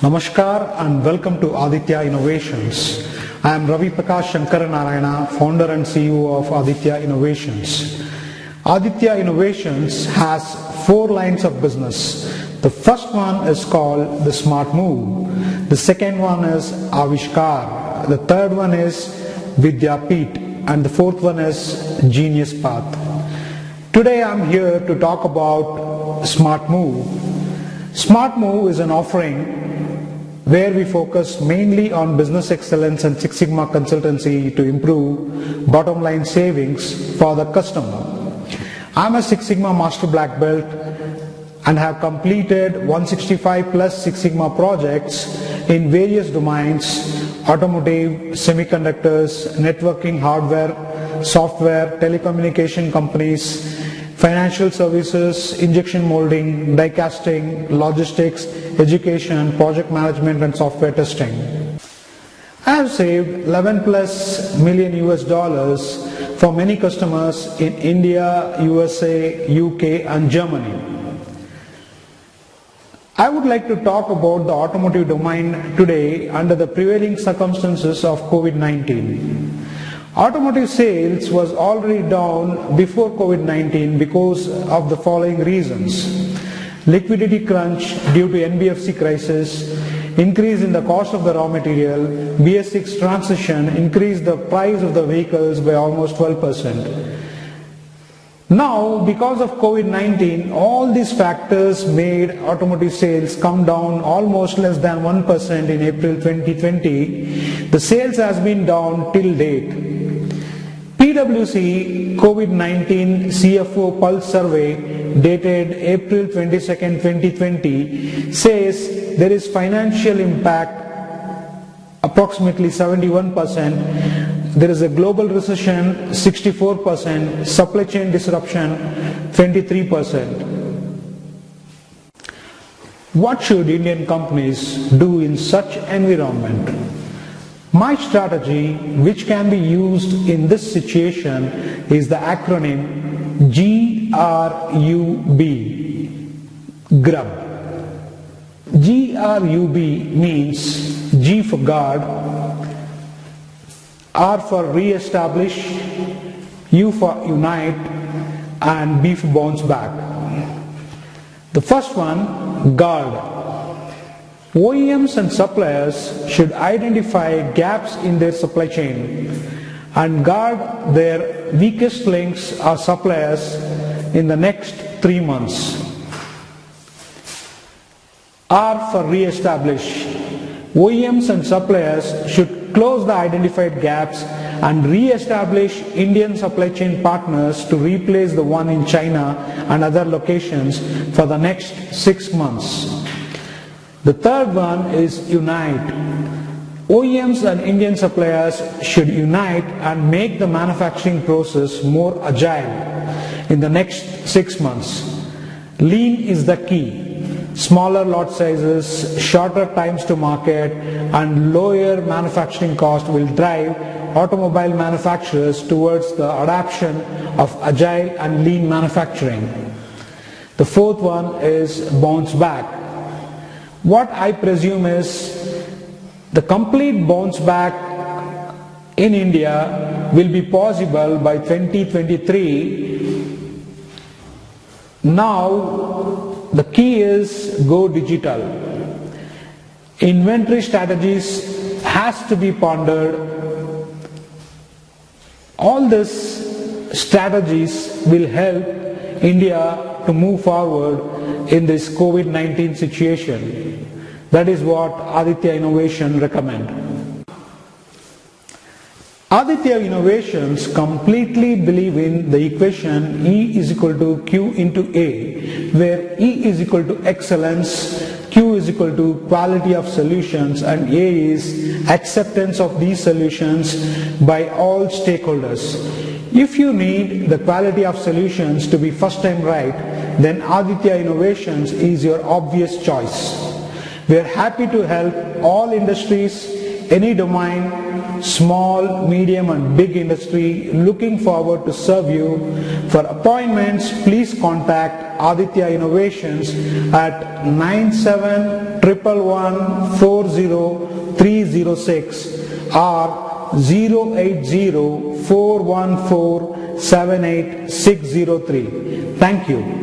Namaskar and welcome to Aditya Innovations. I am Ravi Prakash Shankaranarayana, founder and CEO of Aditya Innovations. Aditya Innovations has 4 lines of business. The first one is called the Smart Move. The second one is Avishkar. The third one is Vidyapeeth. And the fourth one is Genius Path. Today I am here to talk about Smart Move. Smart Move is an offering where we focus mainly on business excellence and Six Sigma consultancy to improve bottom line savings for the customer. I am a Six Sigma Master Black Belt and have completed 165 plus Six Sigma projects in various domains: automotive, semiconductors, networking, hardware, software, telecommunication companies, financial services, injection molding, die casting, logistics, education, project management and software testing. I have saved 11 plus million US dollars for many customers in India, USA, UK and Germany. I would like to talk about the automotive domain today under the prevailing circumstances of COVID-19. Automotive sales was already down before COVID-19 because of the following reasons: liquidity crunch due to NBFC crisis, increase in the cost of the raw material, BS6 transition increased the price of the vehicles by almost 12%. Now, because of COVID-19, all these factors made automotive sales come down almost less than 1% in April 2020. The sales has been down till date. PwC COVID-19 CFO Pulse survey dated April 22nd, 2020 says there is financial impact approximately 71%. There is a global recession 64%, supply chain disruption 23%. What should Indian companies do in such environment? My strategy, which can be used in this situation, is the acronym GRUB. GRUB means G for guard, R for re-establish, U for unite, and B for bounce back. The first one, guard. OEMs and suppliers should identify gaps in their supply chain and guard their weakest links or suppliers in the next 3 months. R for re-establish. OEMs and suppliers should close the identified gaps and re-establish Indian supply chain partners to replace the one in China and other locations for the next 6 months. The third one is unite. OEMs and Indian suppliers should unite and make the manufacturing process more agile in the next 6 months. Lean is the key. Smaller lot sizes, shorter times to market and lower manufacturing cost will drive automobile manufacturers towards the adoption of agile and lean manufacturing. The fourth one is bounce back. What I presume is the complete bounce back in India will be possible by 2023. Now the key is go digital. Inventory strategies has to be pondered. All these strategies will help India to move forward in this COVID-19 situation. That is what Aditya Innovation recommend. Aditya Innovations completely believe in the equation E is equal to Q into A, where E is equal to excellence, Q is equal to quality of solutions, and A is acceptance of these solutions by all stakeholders. If you need the quality of solutions to be first time right, then Aditya Innovations is your obvious choice. We are happy to help all industries, any domain, small, medium and big industry looking forward to serve you. For appointments, please contact Aditya Innovations at 9711140306 or 080-414-78603. Thank you.